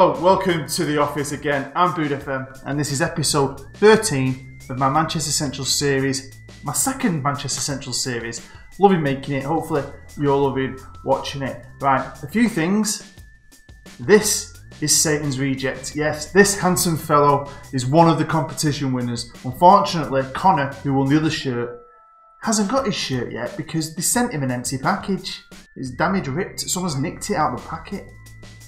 Hello, welcome to the office again. I'm Bood FM and this is episode 13 of my Manchester Central series, my second Manchester Central series. Loving making it, hopefully you're loving watching it. Right, a few things. This is Satan's Reject. Yes, this handsome fellow is one of the competition winners. Unfortunately, Connor, who won the other shirt, hasn't got his shirt yet because they sent him an empty package. It's damage ripped, someone's nicked it out of the packet.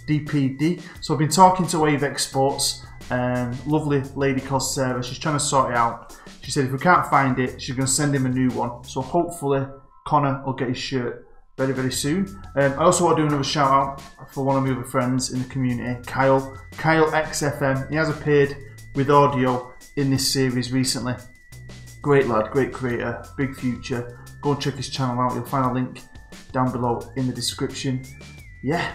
DPD. So I've been talking to Wave Exports, lovely lady called Sarah. She's trying to sort it out. She said if we can't find it, she's going to send him a new one. So hopefully Connor will get his shirt very, very soon. I also want to do another shout out for one of my other friends in the community, Kyle XFM. He has appeared with audio in this series recently. Great lad, great creator, big future. Go and check his channel out. You'll find a link down below in the description. Yeah.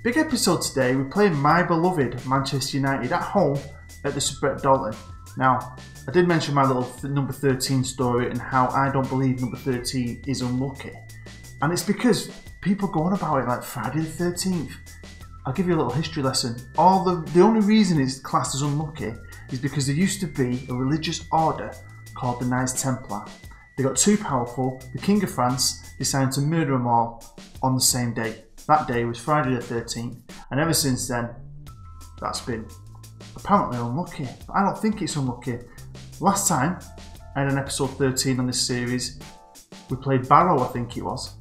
Big episode today. We're playing my beloved Manchester United at home at the Super at Dalton. Now, I did mention my little number 13 story and how I don't believe number 13 is unlucky. And it's because people go on about it like Friday the 13th. I'll give you a little history lesson. The only reason it's classed as unlucky is because there used to be a religious order called the Knights Templar. They got too powerful. The King of France decided to murder them all on the same day. That day was Friday the 13th, and ever since then, that's been apparently unlucky. But I don't think it's unlucky. Last time, I had an episode 13 on this series. We played Barrow, I think it was,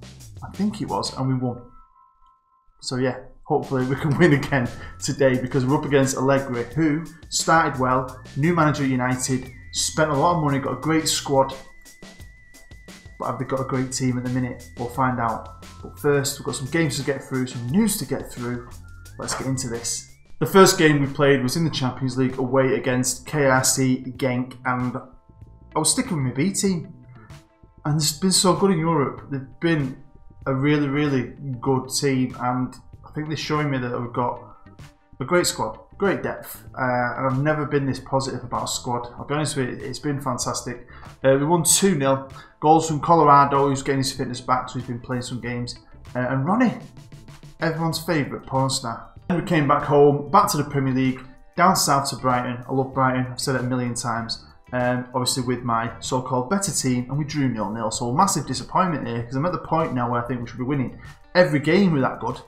and we won. So yeah, hopefully we can win again today because we're up against Allegri, who started well, new manager at United, spent a lot of money, got a great squad. But have they got a great team at the minute? We'll find out. But first, we've got some games to get through, some news to get through. Let's get into this. The first game we played was in the Champions League away against KRC Genk, and I was sticking with my B team. And it's been so good in Europe. They've been a really, really good team, and I think they're showing me that we've got a great squad, great depth, and I've never been this positive about a squad. I'll be honest with you, it's been fantastic. We won 2-0, goals from Colorado, who's getting his fitness back, so he's been playing some games, and Ronnie, everyone's favourite porn star. We came back home, back to the Premier League, down south to Brighton. I love Brighton, I've said it a million times, obviously with my so-called better team, and we drew 0-0, so a massive disappointment here, because I'm at the point now where I think we should be winning every game. We're that good.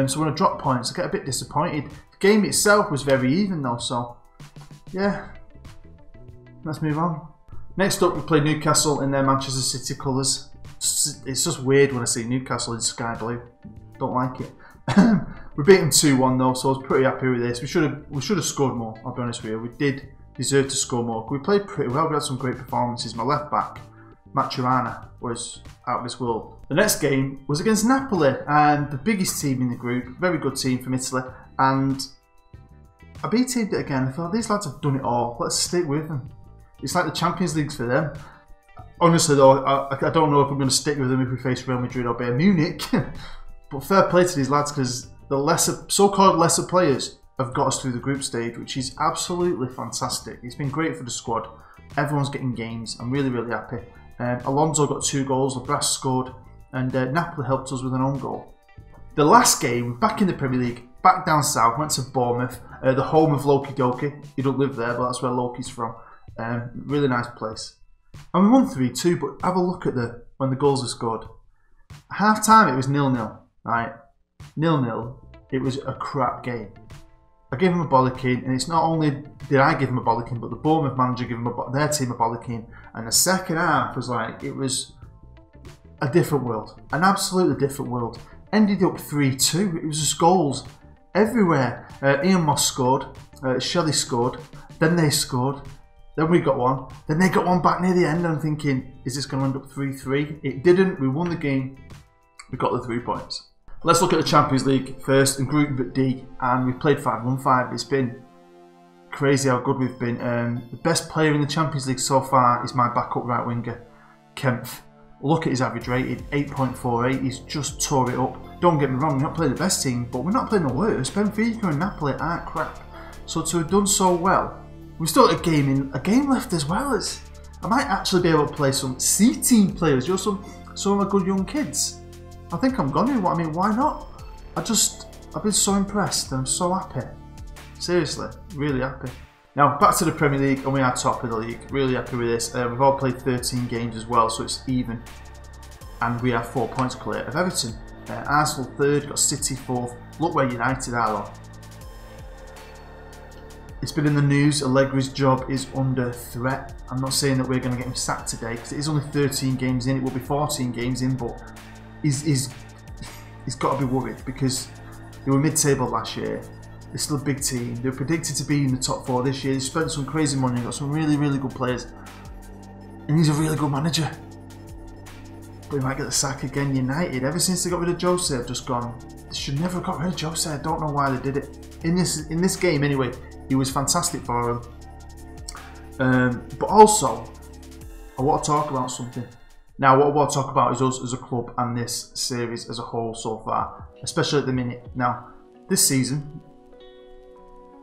So when I drop points, I get a bit disappointed. The game itself was very even though, so yeah, let's move on. Next up, we played Newcastle in their Manchester City colours. It's just weird when I see Newcastle in sky blue. Don't like it. We beat them 2-1 though, so I was pretty happy with this. We should have scored more, I'll be honest with you. We did deserve to score more. We played pretty well, we had some great performances. My left back, Maturana, was out of this world. The next game was against Napoli, and the biggest team in the group, very good team from Italy, and I B-teamed it again. I thought, these lads have done it all, let's stick with them. It's like the Champions Leagues for them. Honestly though, I don't know if I'm going to stick with them if we face Real Madrid or Bayern Munich, but fair play to these lads because the so-called lesser players have got us through the group stage, which is absolutely fantastic. It's been great for the squad. Everyone's getting games. I'm really, really happy. Alonso got 2 goals, Lebras scored, and Napoli helped us with an own goal. The last game, back in the Premier League, back down south, went to Bournemouth, the home of Loki Doki. He don't live there, but that's where Loki's from. Really nice place. And we won 3-2, but have a look at when the goals were scored. Half time it was 0-0, right? 0-0. It was a crap game. I gave him a bollocking, and it's not only did I give him a bollocking, but the Bournemouth manager gave him their team a bollocking. And the second half was like, it was a different world, an absolutely different world. Ended up 3-2. It was just goals everywhere. Ian Moss scored, Shelley scored, then they scored, then we got one, then they got one back near the end. I'm thinking, is this going to end up 3-3? It didn't. We won the game. We got the 3 points. Let's look at the Champions League first in Group D, and we've played 5-1-5. It's been crazy how good we've been. The best player in the Champions League so far is my backup right winger, Kempf. Look at his average rating, 8.48. He's just tore it up. Don't get me wrong, we're not playing the best team, but we're not playing the worst. Benfica and Napoli aren't crap. So to have done so well, we've still got a game left as well. I might actually be able to play some C-team players, some of my good young kids. I think I'm going to. I mean, why not? I've been so impressed and I'm so happy. Seriously, really happy. Now back to the Premier League, and we are top of the league. Really happy with this. We've all played 13 games as well, so it's even. And we are 4 points clear of Everton. Arsenal third, got City fourth. Look where United are though. It's been in the news, Allegri's job is under threat. I'm not saying that we're going to get him sacked today, because it is only 13 games in. It will be 14 games in, but he's got to be worried, because they were mid-table last year. They're still a big team. They're predicted to be in the top 4 this year. They spent some crazy money, got some really, really good players. And he's a really good manager. But he might get the sack again. United, ever since they got rid of Jose, have just gone, they should never have got rid of Jose. I don't know why they did it. In this game anyway, he was fantastic for them. But also, I want to talk about something. Now, what I want to talk about is us as a club and this series as a whole so far, especially at the minute. Now, this season,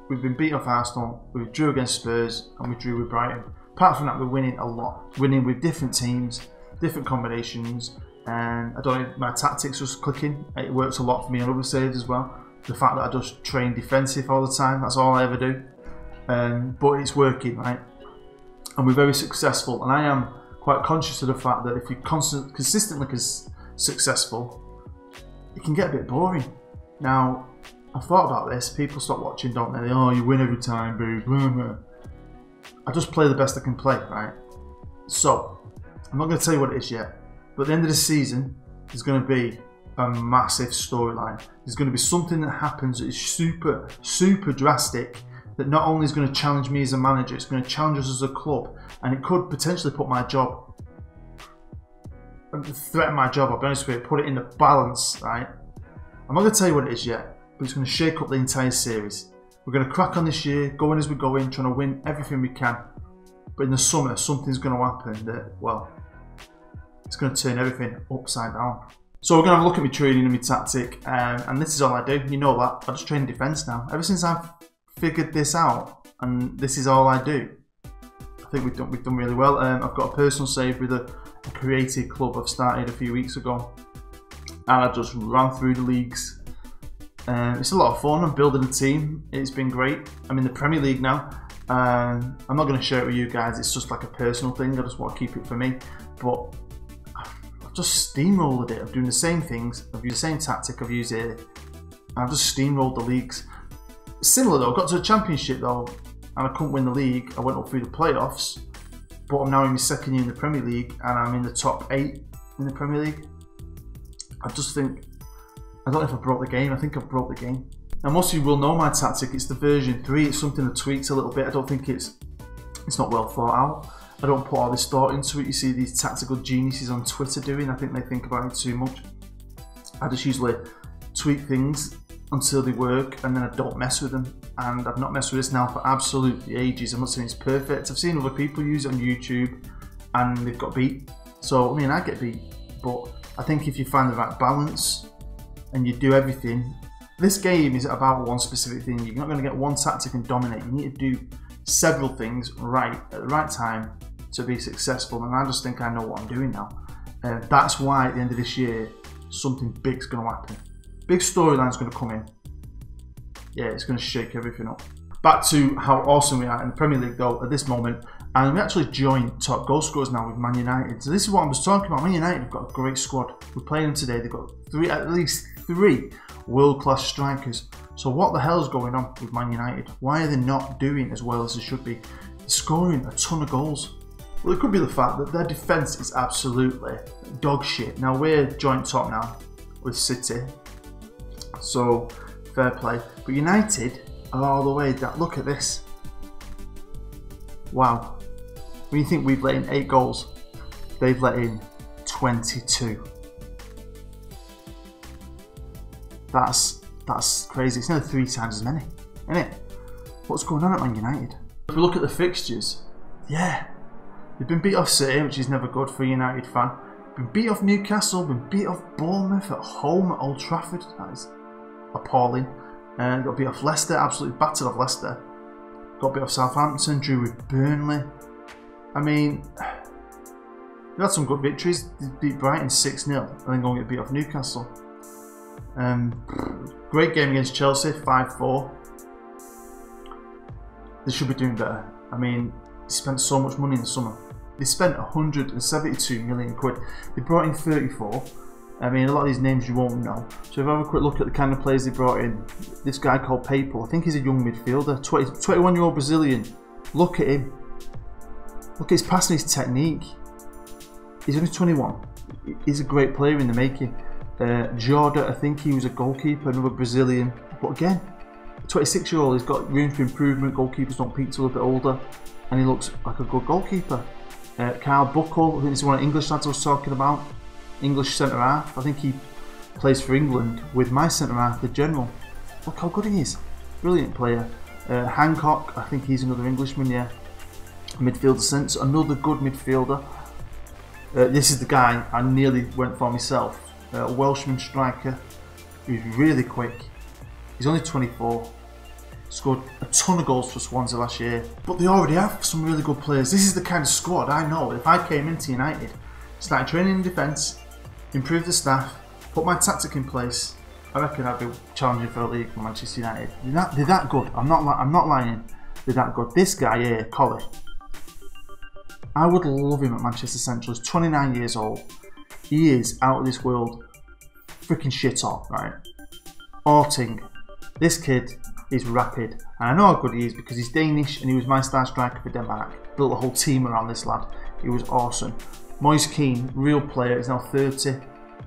we've been beat off Arsenal, we drew against Spurs, and we drew with Brighton. Apart from that, we're winning a lot. Winning with different teams, different combinations, and I don't know if my tactics was clicking. It works a lot for me on other saves as well. The fact that I just train defensive all the time, that's all I ever do. But it's working, right? And we're very successful, and I am quite conscious of the fact that if you're consistently successful, it can get a bit boring. Now, I've thought about this. People stop watching, don't they? Oh, you win every time, boo. I just play the best I can play, right? So, I'm not going to tell you what it is yet, but at the end of the season, there's going to be a massive storyline. There's going to be something that happens that is super, super drastic, that not only is going to challenge me as a manager, it's going to challenge us as a club, and it could potentially put my job, threaten my job, I'll be honest with you, put it in the balance, right? I'm not going to tell you what it is yet, but it's going to shake up the entire series. We're going to crack on this year, going as we go in, trying to win everything we can. But in the summer, something's going to happen that, well, it's going to turn everything upside down. So we're going to have a look at my training and my tactic, and this is all I do. You know that. I just train defence now. Ever since I've figured this out, and this is all I do, I think we've done really well. I've got a personal save with a creative club I've started a few weeks ago, and I just ran through the leagues. It's a lot of fun. I'm building a team. It's been great. I'm in the Premier League now. I'm not going to share it with you guys. It's just like a personal thing. I just want to keep it for me. But I've just steamrolled it. I'm doing the same things. I've used the same tactic I've used here. I've just steamrolled the leagues. Similar though. I got to the Championship though, and I couldn't win the league. I went up through the playoffs, but I'm now in my second year in the Premier League, and I'm in the top 8 in the Premier League. I just think, I don't know if I broke the game. I think I broke the game. Now most of you will know my tactic. It's the version 3. It's something that tweaks a little bit. I don't think it's not well thought out. I don't put all this thought into it. You see these tactical geniuses on Twitter doing. I think they think about it too much. I just usually tweak things until they work, and then I don't mess with them. And I've not messed with this now for absolutely ages. I'm not saying it's perfect. I've seen other people use it on YouTube, and they've got beat. So I mean, I get beat, but I think if you find the right balance and you do everything. This game is about one specific thing. You're not going to get one tactic and dominate. You need to do several things right at the right time to be successful, and I just think I know what I'm doing now. That's why at the end of this year, something big's going to happen. Big storyline's going to come in. Yeah, it's going to shake everything up. Back to how awesome we are in the Premier League though at this moment, and we actually joined top goal scorers now with Man United. So this is what I was talking about. Man United have got a great squad. We're playing them today. They've got at least three world-class strikers. So what the hell is going on with Man United? Why are they not doing as well as they should be? They're scoring a ton of goals. Well, it could be the fact that their defence is absolutely dog shit. Now we're joint top now with City, so fair play. But United are all the way down. Look at this. Wow. When you think we've let in 8 goals, they've let in 22. That's crazy. It's nearly 3 times as many, isn't it? What's going on at Man United? If we look at the fixtures, yeah, they've been beat off City, which is never good for a United fan. Been beat off Newcastle, been beat off Bournemouth at home at Old Trafford. That is appalling. Got beat off Leicester, absolutely battered off Leicester. Got beat off Southampton, drew with Burnley. I mean, they had some good victories. They beat Brighton 6-0 and then go and get beat off Newcastle. Great game against Chelsea, 5-4. They should be doing better. I mean, they spent so much money in the summer. They spent 172 million quid. They brought in 34. I mean, a lot of these names you won't know. So if I have a quick look at the kind of players they brought in, this guy called Papel, I think he's a young midfielder, 21-year-old Brazilian. Look at him. Look at his passing, his technique. He's only 21. He's a great player in the making. Jorda, I think he was a goalkeeper, another Brazilian. But again, 26-year-old, he's got room for improvement. Goalkeepers don't peak till a bit older. And he looks like a good goalkeeper. Carl Buckle, I think this is one of the English lads I was talking about. English centre-half. I think he plays for England with my centre-half, the General. Look how good he is. Brilliant player. Hancock, I think he's another Englishman, yeah. Midfielder sense, another good midfielder. This is the guy I nearly went for myself. A Welshman striker who's really quick. He's only 24. Scored a ton of goals for Swansea last year. But they already have some really good players. This is the kind of squad I know. If I came into United, started training in defence, improved the staff, put my tactic in place, I reckon I'd be challenging for a league for Manchester United. They're that good. I'm not lying. They're that good. This guy here, Collie, I would love him at Manchester Central. He's 29 years old. He is out of this world. Freaking shit hot, right? Orting. This kid is rapid. And I know how good he is because he's Danish and he was my star striker for Denmark. Built a whole team around this lad. He was awesome. Moise Keane, real player, is now 30.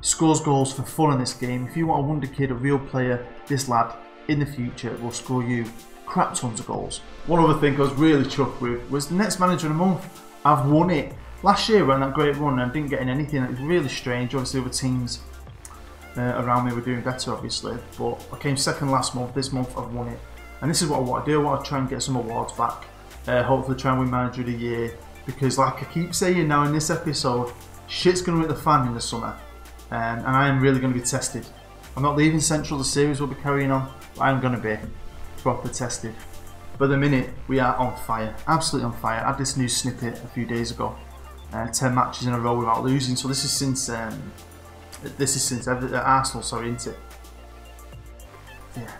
Scores goals for fun in this game. If you want a wonder kid, a real player, this lad in the future will score you crap tons of goals. One other thing I was really chuffed with was the next manager of the month. I've won it. Last year I went on that great run and I didn't get in anything. It was really strange. Obviously other teams around me were doing better obviously, but I came second last month. This month I've won it. And this is what I want to do. I want to try and get some awards back. Hopefully try and win manager of the year. Because like I keep saying now in this episode, shit's going to hit the fan in the summer. And I am really going to be tested. I'm not leaving Central, the series will be carrying on, but I am going to be properly tested. But the minute we are on fire, absolutely on fire. I had this new snippet a few days ago. 10 matches in a row without losing. So this is since Arsenal, sorry, isn't it? Yeah,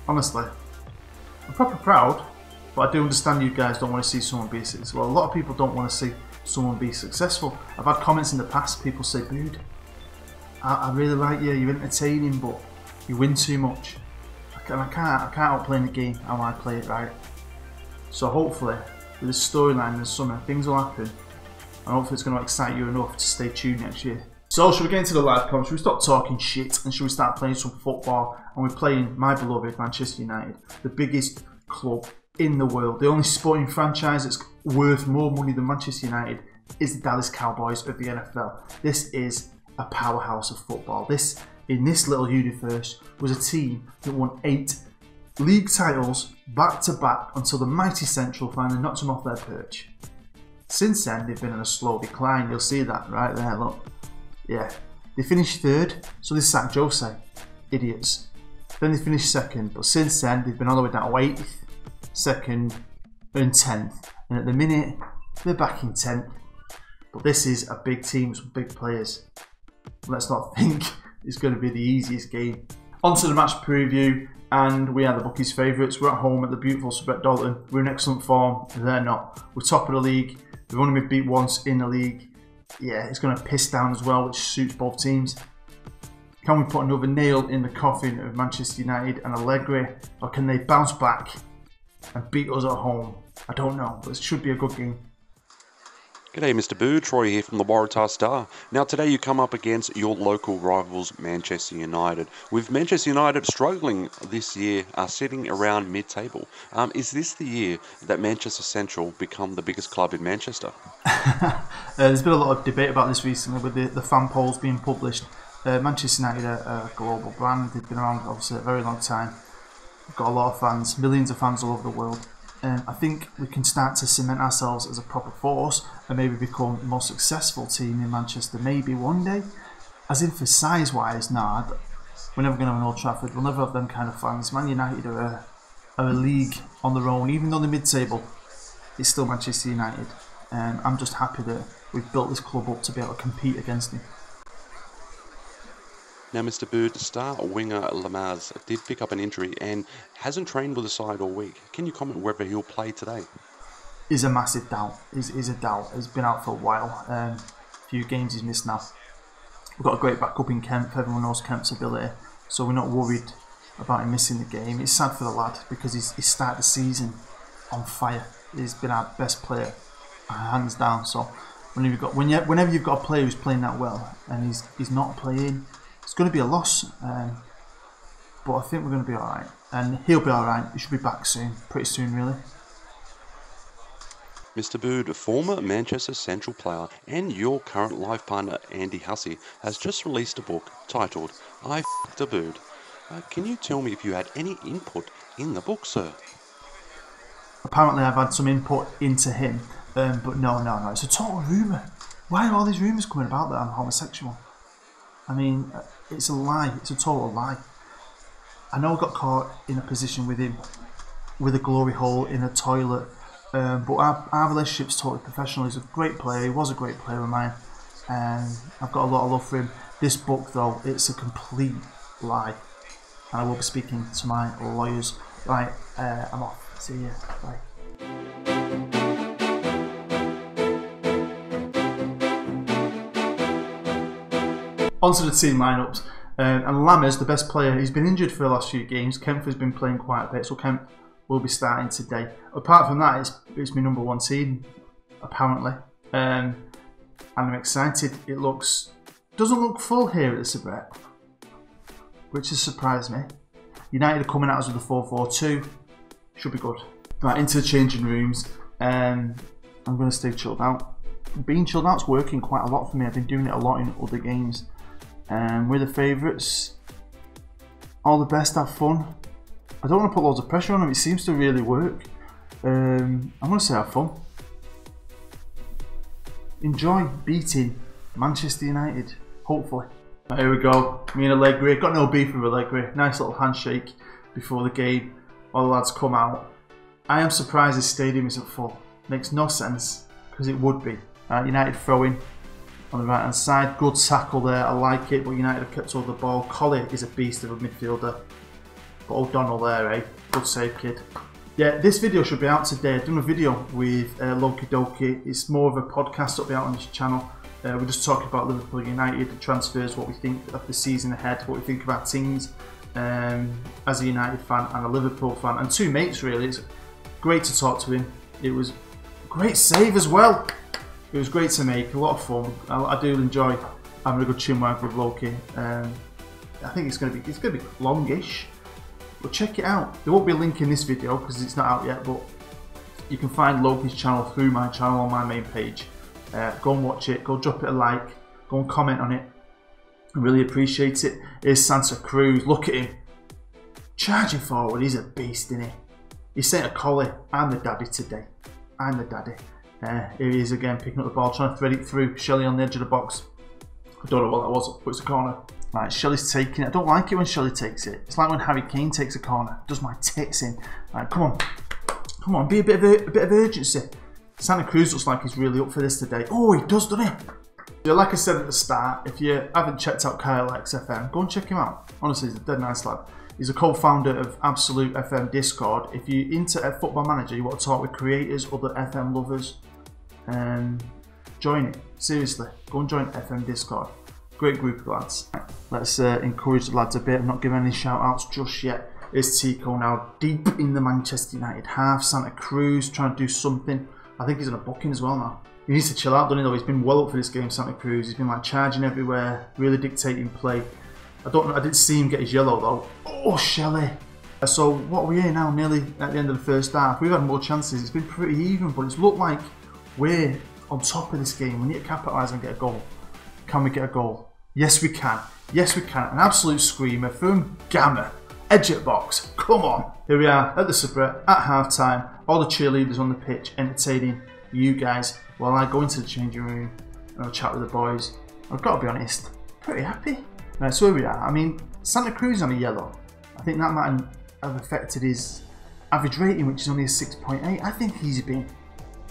honestly, I'm proper proud. But I do understand you guys don't want to see someone be successful. Well, a lot of people don't want to see someone be successful. I've had comments in the past, people say, dude, I really like you, you're entertaining, but you win too much. I can't outplay the game how I play it, right? So hopefully, with this storyline in the summer, things will happen. And hopefully it's going to excite you enough to stay tuned next year. So should we get into the live comments? Should we stop talking shit and should we start playing some football? And we're playing my beloved Manchester United, the biggest club in the world. The only sporting franchise that's worth more money than Manchester United is the Dallas Cowboys of the NFL. This is a powerhouse of football. This, in this little universe, was a team that won 8 league titles back to back until the mighty Central finally knocked them off their perch. Since then, they've been on a slow decline. You'll see that right there, look. Yeah, they finished 3rd, so they sacked Jose. Idiots. Then they finished 2nd, but since then, they've been all the way down to 8th, 2nd, and 10th. And at the minute, they're back in 10th. But this is a big team with some big players. Let's not think it's going to be the easiest game. On to the match preview, and we are the bookies' favourites. We're at home at the beautiful Subret Dalton. We're in excellent form. They're not. We're top of the league. We've only been beat once in the league. Yeah, it's going to piss down as well, which suits both teams. Can we put another nail in the coffin of Manchester United and Allegri, or can they bounce back and beat us at home? I don't know, but it should be a good game. G'day Mr. Boo, Troy here from the Waratah Star. Now today you come up against your local rivals Manchester United. With Manchester United struggling this year, sitting around mid-table. Is this the year that Manchester Central become the biggest club in Manchester? There's been a lot of debate about this recently with the fan polls being published. Manchester United are a global brand. They've been around obviously a very long time. We've got a lot of fans, millions of fans all over the world. I think we can start to cement ourselves as a proper force and maybe become the most successful team in Manchester maybe one day. As in for size wise, nah, we're never going to have an Old Trafford. We'll never have them kind of fans. Man United are a league on their own. Even though they're mid-table, it's still Manchester United. I'm just happy that we've built this club up to be able to compete against them. Now, Mr. Bird, star winger Lamaz did pick up an injury and hasn't trained with the side all week. Can you comment whether he'll play today? He's a massive doubt. He's a doubt. He's been out for a while. A few games he's missed now. We've got a great backup in Kemp. Everyone knows Kemp's ability, so we're not worried about him missing the game. It's sad for the lad because he started the season on fire. He's been our best player, hands down. So whenever you've got a player who's playing that well and he's not playing, it's going to be a loss. But I think we're going to be all right, and he'll be all right. He should be back soon, pretty soon, really. Mr. Bird, former Manchester Central player and your current life partner Andy Hussey has just released a book titled I F***ed a Bird. Can you tell me if you had any input in the book, sir? Apparently I've had some input into him, but no, it's a total rumour. Why are all these rumours coming about that I'm homosexual? I mean, it's a lie, it's a total lie. I know I got caught in a position with him, with a glory hole in a toilet, but our relationship's totally professional. He's a great player, he was a great player of mine, and I've got a lot of love for him. This book though, it's a complete lie, and I will be speaking to my lawyers. Right, I'm off, see you, bye. Onto the team lineups, and Lammers, the best player, he's been injured for the last few games. Kemp has been playing quite a bit, so Kemp will be starting today. Apart from that, it's my number one team, apparently, and I'm excited. It doesn't look full here at the Sabret, which has surprised me. United are coming at us with a 4-4-2, should be good. Right, into the changing rooms, I'm going to stay chilled out. Being chilled out's working quite a lot for me. I've been doing it a lot in other games. We're the favourites. All the best, have fun. I don't want to put loads of pressure on them, it seems to really work. I'm going to say have fun. Enjoy beating Manchester United, hopefully. Right, here we go, me and Allegri. Got no beef with Allegri. Nice little handshake before the game. All the lads come out. I am surprised this stadium isn't full. Makes no sense, because it would be. United throwing on the right hand side. Good tackle there, I like it, but United have kept hold of the ball. Collie is a beast of a midfielder. But O'Donnell there, eh? Good save, kid. Yeah, this video should be out today. I've done a video with Loki Doki. It's more of a podcast that'll be out on this channel. We're just talking about Liverpool United, the transfers, what we think of the season ahead, what we think of our teams as a United fan and a Liverpool fan, and two mates really. It's great to talk to him. It was a great save as well. It was great to make, a lot of fun. I do enjoy having a good chinwag with Loki. I think it's going to be longish. But check it out. There won't be a link in this video because it's not out yet, but you can find Loki's channel through my channel on my main page. Go and watch it, go drop it a like, go and comment on it. I really appreciate it. Here's Santa Cruz, look at him. Charging forward, he's a beast, isn't he? He's saying to Collie, I'm the daddy today. I'm the daddy. Here he is again, picking up the ball, trying to thread it through. Shelley on the edge of the box. I don't know what that was, but it's a corner. Right, Shelley's taking it. I don't like it when Shelley takes it. It's like when Harry Kane takes a corner. It does my tits in. Right, come on. Come on, be a bit of urgency. Santa Cruz looks like he's really up for this today. Oh, he does, doesn't he? Yeah, like I said at the start, if you haven't checked out Kyle XFM, go and check him out. Honestly, he's a dead nice lad. He's a co-founder of Absolute FM Discord. If you're into a football manager, you want to talk with creators, other FM lovers, join it. Seriously, go and join FM Discord. Great group of lads. Let's encourage the lads a bit. I'm not giving any shout outs just yet. Here's Tico now deep in the Manchester United half. Santa Cruz trying to do something. I think he's on a booking as well now. He needs to chill out, doesn't he, though? He's been well up for this game, Santa Cruz. He's been like charging everywhere, really dictating play. I didn't see him get his yellow though. Oh, Shelley. So what are we here now, nearly at the end of the first half? We've had more chances. It's been pretty even, but it's looked like we're on top of this game. We need to capitalise and get a goal. Can we get a goal? Yes, we can. Yes, we can. An absolute screamer from Gamma. Edge at box. Come on. Here we are at the Sabret at half time. All the cheerleaders on the pitch entertaining you guys while I go into the changing room and I'll chat with the boys. I've got to be honest, pretty happy. Right, so here we are. I mean, Santa Cruz on a yellow. I think that might have affected his average rating, which is only a 6.8. I think he's been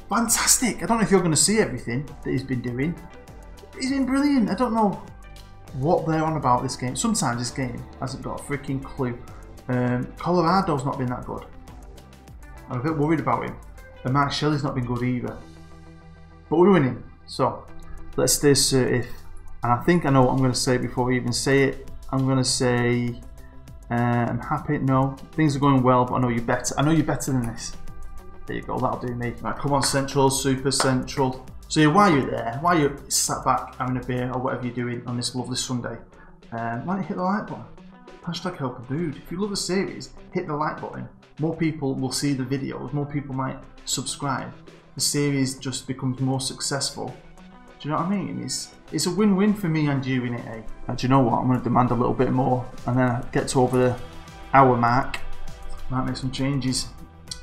fantastic. I don't know if you're going to see everything that he's been doing. He's been brilliant. I don't know what they're on about this game. Sometimes this game hasn't got a freaking clue. Colorado's not been that good. I'm a bit worried about him. And Mark Shelley's not been good either. But we're winning. So let's stay assertive. And I think I know what I'm going to say before we even say it. I'm going to say I'm happy. No, things are going well, but I know you're better. I know you're better than this. There you go. That'll do me. Right, come on, Central, Super Central. So yeah, while you're there, while you're sat back having a beer or whatever you're doing on this lovely Sunday, why don't you hit the like button? Hashtag help a dude. If you love the series, hit the like button. More people will see the videos. More people might subscribe. The series just becomes more successful. Do you know what I mean? It's a win-win for me and you in it, eh? And do you know what? I'm going to demand a little bit more, and then I get to over the hour mark. Might make some changes.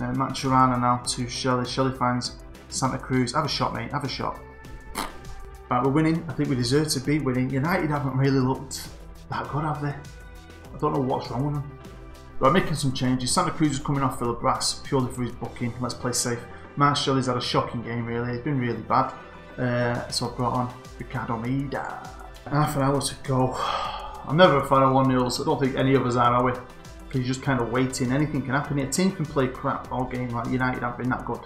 Matt Chirana now to Shelley. Shelley finds Santa Cruz. Have a shot, mate. Have a shot. Right, we're winning. I think we deserve to be winning. United haven't really looked that good, have they? I don't know what's wrong with them. Right, making some changes. Santa Cruz is coming off Philip Brass purely for his booking. Let's play safe. Matt Shelley's had a shocking game, really. He's been really bad. So I've brought on Ricardo Mida. Half an hour to go. I'm never a fan of 1-0s. I don't think any of us are we? Because you're just kind of waiting. Anything can happen here. A team can play crap all game. Like United haven't been that good.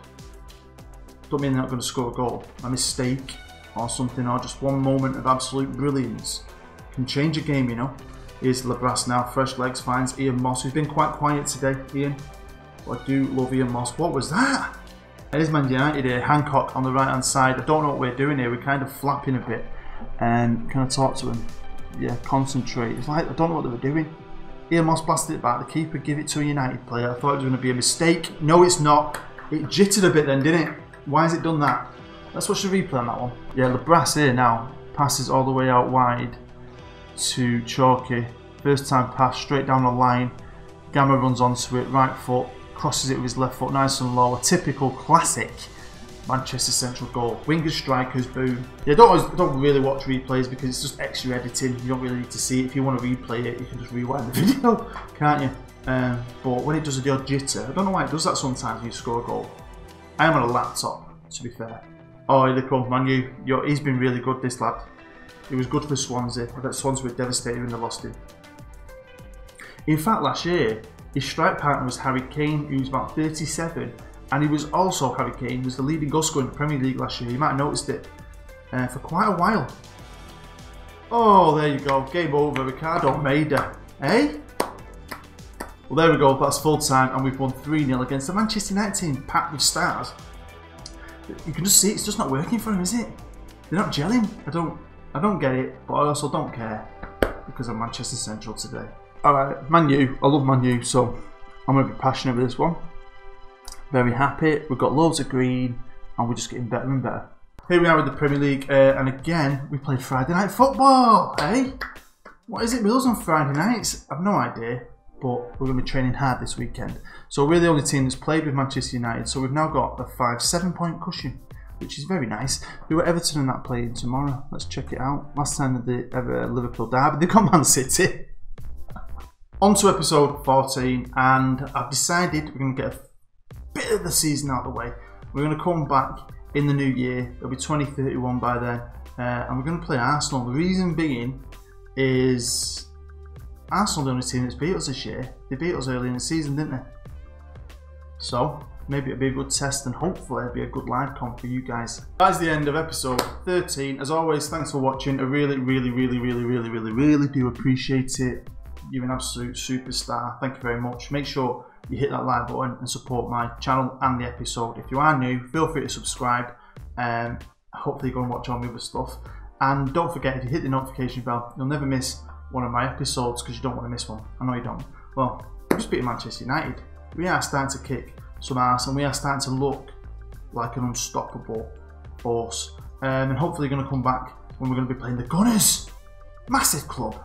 Don't mean they're not going to score a goal. A mistake or something, or just one moment of absolute brilliance can change a game, you know. Here's Labras now. Fresh legs finds Ian Moss, who's been quite quiet today, Ian. But I do love Ian Moss. What was that? It is Man United here. Hancock on the right hand side. I don't know what we're doing here. We're kind of flapping a bit. And can I talk to him? Yeah, concentrate. It's like I don't know what they were doing. Ian Moss blasted it back. The keeper give it to a United player. I thought it was going to be a mistake. No, it's not. It jittered a bit then, didn't it? Why has it done that? Let's watch the replay on that one. Yeah, Labras here now. Passes all the way out wide to Chalky. First time pass straight down the line. Gamma runs onto it. Right foot. Crosses it with his left foot. Nice and low. A typical classic Manchester Central goal. Wingers, strikers, boom. Yeah, don't really watch replays because it's just extra editing. You don't really need to see it. If you want to replay it, you can just rewind the video, can't you? But when it does the odd jitter, I don't know why it does that sometimes when you score a goal. I am on a laptop, to be fair. Oh, here they come, man. He's been really good, this lad. He was good for Swansea. I bet Swansea were devastated when they lost him. In fact, last year, his strike partner was Harry Kane, who was about 37. And he was also, Harry Kane, was the leading goal scorer in the Premier League last year. You might have noticed it for quite a while. Oh, there you go. Game over. Ricardo Mida. Eh? Well, there we go. That's full time. And we've won 3-0 against the Manchester United team, packed with stars. You can just see it's just not working for him, is it? They're not gelling. I don't get it, but I also don't care because I'm Manchester Central today. Alright, Man U. I love Man U, so I'm going to be passionate with this one. Very happy. We've got loads of green and we're just getting better and better. Here we are with the Premier League, and again, we played Friday night football, eh? What is it with us on Friday nights? I've no idea, but we're going to be training hard this weekend. So we're the only team that's played with Manchester United, so we've now got a 5-7 point cushion, which is very nice. We were Everton and that playing tomorrow. Let's check it out. Last time they ever Liverpool derby, they got Man City. On to episode 14, and I've decided we're going to get a bit of the season out of the way. We're going to come back in the new year. It'll be 2031 by then, and we're going to play Arsenal. The reason being is Arsenal the only team that's beat us this year. They beat us early in the season, didn't they? So maybe it'll be a good test, and hopefully it'll be a good live comp for you guys. That's the end of episode 13. As always, thanks for watching. I really do appreciate it. You're an absolute superstar. Thank you very much. Make sure you hit that like button and support my channel and the episode. If you are new, feel free to subscribe. Hopefully go and watch all my other stuff. And don't forget, if you hit the notification bell, you'll never miss one of my episodes because you don't want to miss one. I know you don't. Well, we just beat Manchester United. We are starting to kick some ass and we are starting to look like an unstoppable force. And hopefully you're going to come back when we're going to be playing the Gunners. Massive club.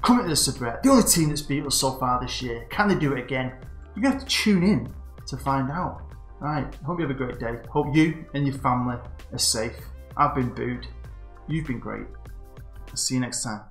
Coming to the Sabret. The only team that's beat us so far this year. Can they do it again? You're going to have to tune in to find out. Right, hope you have a great day. Hope you and your family are safe. I've been booed. You've been great. I'll see you next time.